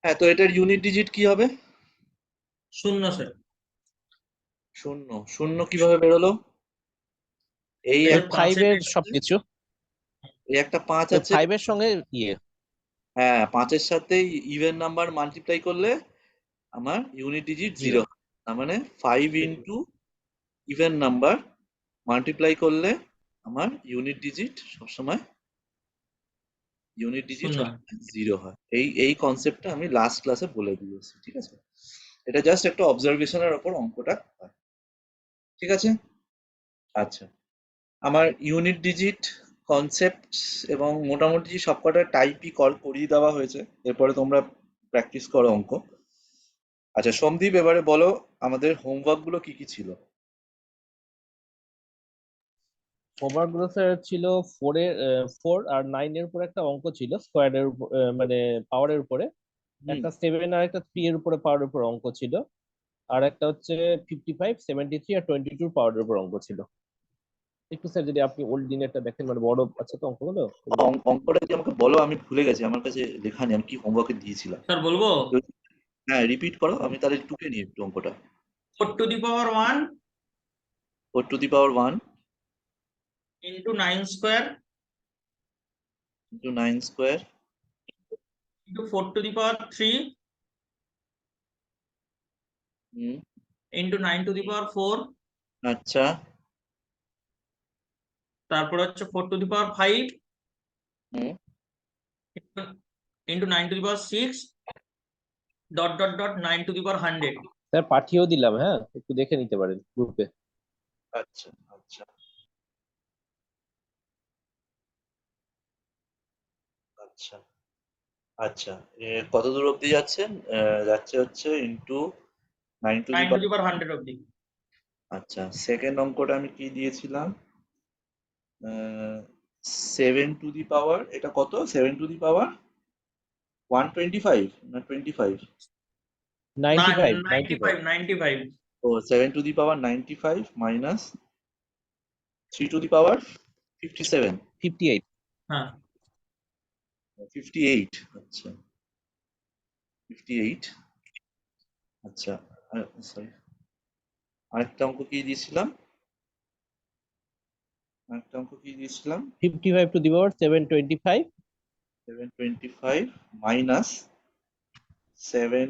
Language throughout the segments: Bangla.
হ্যাঁ, তো এটার ইউনিট ডিজিট কি হবে? 0 স্যার। শূন্য। শূন্য কিভাবে বেরোলো? এই এই একটা 5 এর আছে, সবকিছু এই একটা 5 ওই আছে। 5 এর সঙ্গে ইয়ে হ্যাঁ, 5-এর সাথে ইভেন নাম্বার মাল্টিপ্লাই করলে আমার ইউনিট ডিজিট 0 0। তার মানে 5 ইন্টু ইভেন নাম্বার মাল্টিপ্লাই করলে আমার ইউনিট ডিজিট সবসময় 0। 0 হয়। এই কনসেপ্টটা আমি লাস্ট ক্লাসে বলে দিয়েছি, ঠিক আছে? এটা জাস্ট একটা অবজারভেশনের ওপর অঙ্কটা হয়। ঠিক আছে? আচ্ছা, আমার ইউনিট ডিজিট কনসেপ্ট এবং মোটামুটি সবকটা টাইপই কল করিয়ে দেওয়া হয়েছে। এরপরে তোমরা প্র্যাকটিস করো অঙ্ক। আচ্ছা সন্দীপ, এবারে বলো আমাদের হোমওয়ার্ক গুলো কি কি ছিল? হোমওয়ার্ক গুলো স্যার ছিল 4 আর 9 এর উপরে একটা অঙ্ক ছিল স্কোয়ারের মানে পাওয়ারের উপরে, হুম। একটা 7 আর একটা 3 এর উপরে পাওয়ারের উপর অঙ্ক ছিল, আর একটা হচ্ছে 55, 73 আর 22 পাওয়ারের উপর অঙ্ক ছিল। একটু স্যার যদি আপনি ওল্ড দিনেরটা দেখেন, মানে বড় আছে তো অঙ্কগুলো ওগুলো একটু। অঙ্কটা যদি আমাকে বলো, আমি ভুলে গেছি, আমার কাছে লেখা নেই আমি কি হোমওয়ার্কে দিয়েছিলাম। স্যার বলবো? হ্যাঁ, রিপিট করো, আমি তাহলে টুকে নিই একটু অঙ্কটা। 4 to the power 1 4 to the power 1 into 9 square into 9 square into 4 to the power 3 হুম। ইন্টু 9 টু দি পাওয়ার 4, আচ্ছা। তারপর হচ্ছে 4 টু দি পাওয়ার 5 হুম। Into 9 to the power 6 dot dot dot 9 to the power 100। Sir পাঠিয়েও দিলাম, হ্যাঁ একটু দেখে নিতে পারেন গ্রুপে। আচ্ছা আচ্ছা আচ্ছা আচ্ছা, কত দূর অবধি যাচ্ছেন? যাচ্ছে হচ্ছে into 9 to the 9 to the power। পাওয়ার 100 অব্দি। আচ্ছা, সেকেন্ড অঙ্কটা আমি কি দিয়েছিলাম? 7 to the power, এটা কত? 7 to the power 125 না 25? 95, 95। 95, 95। ও 7 to the power 95 minus 3 to the power 57। 58। হ্যাঁ 58। আচ্ছা 58। আচ্ছা, সরি, আরেকটা অঙ্ক কি দিয়েছিলাম? আরেকটা অঙ্ক কি দিয়েছিলাম? 55 to the power 725 725 minus 70,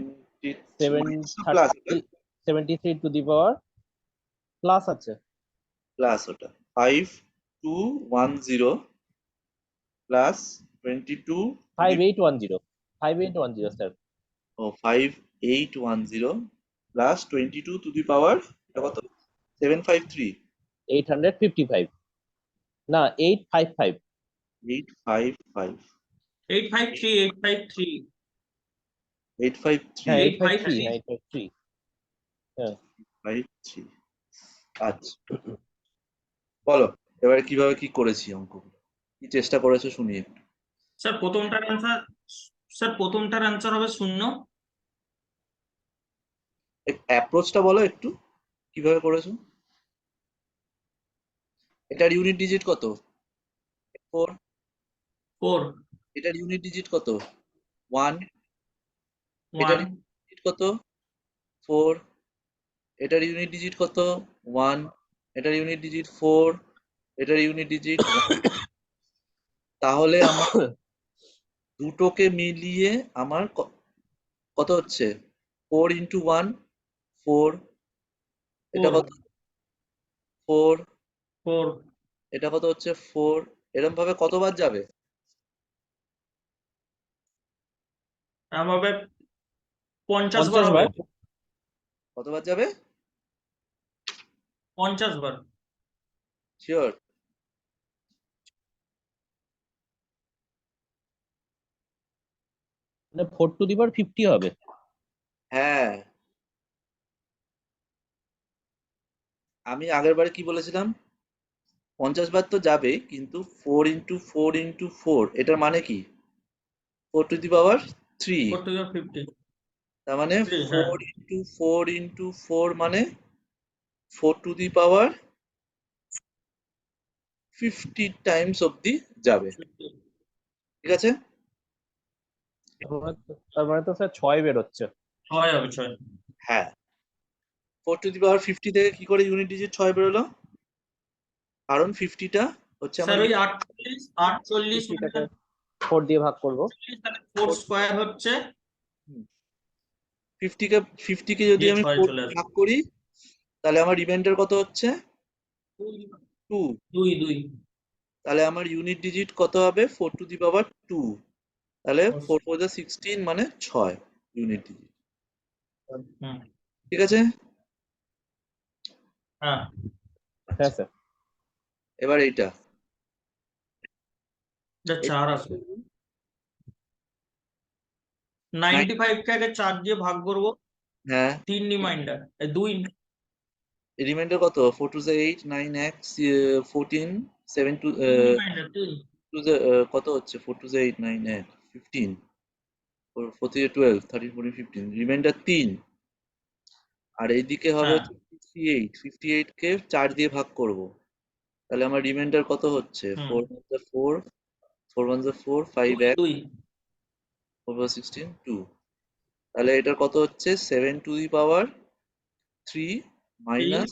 minus না plus? 730 73 to the power plus আছে। প্লাস ওটা 5210 plus 22 to the 5810, 5810 sir. 5810 plus 22 to the power, এটা কত? 753। 855, না 855। 855। 853, 853, 853। হ্যাঁ 853, 853। হ্যাঁ 853। হ্যাঁ 53। আচ্ছা, বলো এবারে কিভাবে কি করেছি অঙ্কগুলো, কি চেষ্টা করেছো শুনি একটু। স্যার প্রথমটার অ্যান্সার, স্যার প্রথমটার অ্যান্সার হবে 0। অ্যাপ্রোচটা বলো একটু, কিভাবে করেছো? এটার ইউনিট ডিজিট কত? 4। 4, এটার ইউনিট ডিজিট কত? 1। এটার 1, ইউনিট ডিজিট কত? 4। এটার ইউনিট ডিজিট কত? 1। এটার ইউনিট ডিজিট 4। এটার ইউনিট ডিজিট 1। তাহলে আমার দুটোকে মিলিয়ে আমার কত হচ্ছে? 4 ইন্টু 1 4। এটা 4, কত? 4। 4। এটা কত হচ্ছে? 4। এরকম ভাবে কতবার যাবে? হবে 50 বার 50 হবে। বার। কতবার যাবে? 50 বার। শিওর? মানে 4 to the power 50 হবে। হ্যাঁ, আমি আগের বারে কি বলেছিলাম? 50 বার তো যাবে, কিন্তু 4 ইন্টু 4 এটার মানে কি? 4 to the power 3। 4 to the পাওয়ার 50। তার মানে 3, হ্যাঁ 4 ইন্টু 4 মানে 4 to the power 50 টাইমস অব্দি যাবে। 50। ঠিক আছে? তার মানে তো স্যার 6 বেরোচ্ছে। 6 হবে 6। হ্যাঁ, 4⁻50 থেকে কি করে ইউনিট ডিজিট 6 বেরোলো? কারণ 50টা হচ্ছে আমার স্যার ওই 48 50টাকে 4 দিয়ে ভাগ করব। 4 স্কোয়ার হচ্ছে 50কে যদি দিয়ে আমি 6 4 চলে দিয়ে আসবে। ভাগ করি তাহলে আমার রিমাইন্ডার কত হচ্ছে? 2। 2। তাহলে আমার ইউনিট ডিজিট কত হবে? 4⁻2। তাহলে 4 4 যা 16 মানে 6 ইউনিট ডিজিট। হুম, ঠিক আছে? হ্যাঁ হ্যাঁ স্যার। এবার এইটা এটা 4 আসবে। 95 কে আগে 4 দিয়ে ভাগ করবো, হ্যাঁ, 3 রিমাইন্ডার 2। রিমাইন্ডার কত? 4 2 8 9 x 14 7 2 রিমাইন্ডার 2। কত হচ্ছে? 4 2 8 9 x 15 4 4 3 12 13 14 15 রিমাইন্ডার 3। আর এইদিকে হবে হ্যাঁ হচ্ছে 58 কে 4 দিয়ে ভাগ করব। তাহলে আমার রিমাইন্ডার কত হচ্ছে? হুম 4 1 যা 4 4 1 যা 4 5 x 2। 4 16 2। তাহলে এটার কত হচ্ছে? 7 two the power 3 minus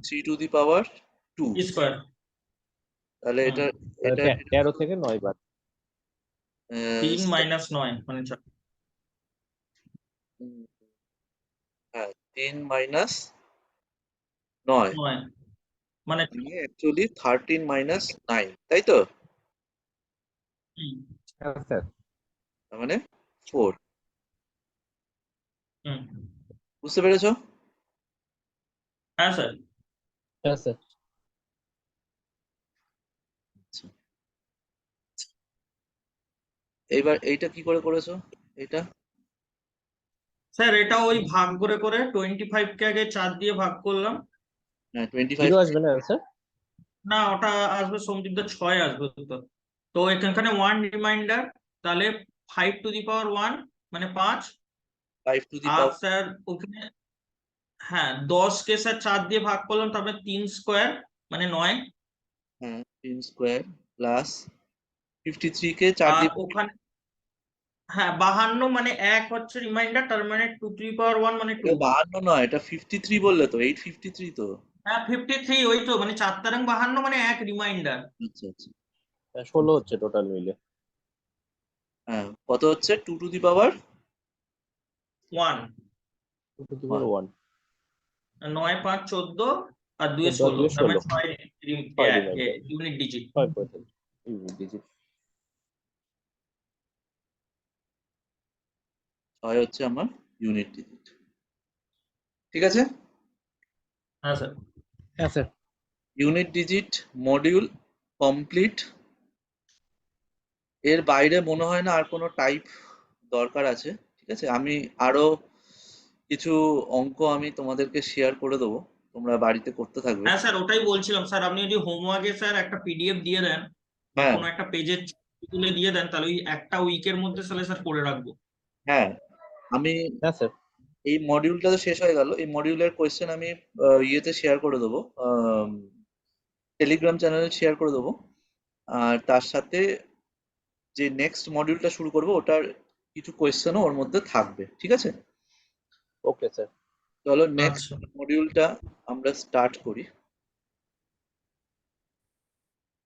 3 two the power 2। Square. তাহলে হুম এটা এটা 13 থেকে 9 বার। 3 মাইনাস 9 মানে 4। হ্যাঁ, 3 মাইনাস 9 9 মানে অ্যাকচুয়ালি 13 মাইনাস 9, তাই তো? হুম হ্যাঁ স্যার। তার মানে 4। হুম বুঝতে পেরেছো? হ্যাঁ স্যার। হ্যাঁ স্যার। আচ্ছা, এইবার এইটা কি করে করেছো? এটা স্যার এটা ওই ভাগ করে করে 25 কে আগে 4 দিয়ে ভাগ করলাম। হ্যাঁ 25 জিরো আসবে না স্যার? না ওটা আসবে সমৃদ্ধ 6 আসবে তো। তো এখানে 1 রিমাইন্ডার, তাহলে 5 টু দি পাওয়ার 1 মানে 5। 5 to the R power sir ওখানে হ্যাঁ 10 কে স্যার 4 দিয়ে ভাগ করলাম, তারপরে 3 স্কোয়ার মানে 9। হ্যাঁ 3 স্কোয়ার প্লাস 53 কে 4 আর দিয়ে ওখানে হ্যাঁ 52 মানে 1 হচ্ছে রিমাইন্ডার, তার মানে 2 টু দি পাওয়ার 1 মানে 2। এটা 52 নয়, এটা 53 বললে তো, 853 তো। হ্যাঁ 53 ওই তো, মানে 4 তারাং 52 মানে 1 রিমাইন্ডার। আচ্ছা আচ্ছা। 16 হচ্ছে টোটাল মিলে। হ্যাঁ, কত হচ্ছে? 2 two the power 1। 2 to the power 1। 9 5 14 আর 2 14 আর 2 16, তার মানে 16। 6 6 reminder. Unit digit. 6% unit digit. 6 হচ্ছে আমার ইউনিট ডিজিট। ঠিক আছে? হ্যাঁ স্যার। হ্যাঁ sir. Unit digit module complete. এর বাইরে মনে হয় না আর কোনো টাইপ দরকার আছে। ঠিক আছে, আমি আরো কিছু অঙ্ক আমি তোমাদেরকে শেয়ার করে দেবো, তোমরা বাড়িতে করতে থাকবে। হ্যাঁ স্যার ওটাই বলছিলাম স্যার, আপনি যদি হোমওয়ার্কে স্যার একটা পিডিএফ দিয়ে দেন বা হ্যাঁ কোনো একটা পেজের তুলে দিয়ে দেন, তাহলে ওই একটা উইকের মধ্যে তাহলে স্যার করে রাখবো। হ্যাঁ, আমি হ্যাঁ স্যার। এই মডিউলটা তো শেষ হয়ে গেল, এই মডিউলের কোয়েশ্চেন আমি ইয়েতে শেয়ার করে দেবো, টেলিগ্রাম চ্যানেলে শেয়ার করে দেবো। আর তার সাথে যে নেক্সট মডিউলটা শুরু করব ওটার কিছু কোয়েশ্চেনও ওর মধ্যে থাকবে। ঠিক আছে, ওকে স্যার। চলো নেক্সট আচ্ছা মডিউলটা আমরা স্টার্ট করি।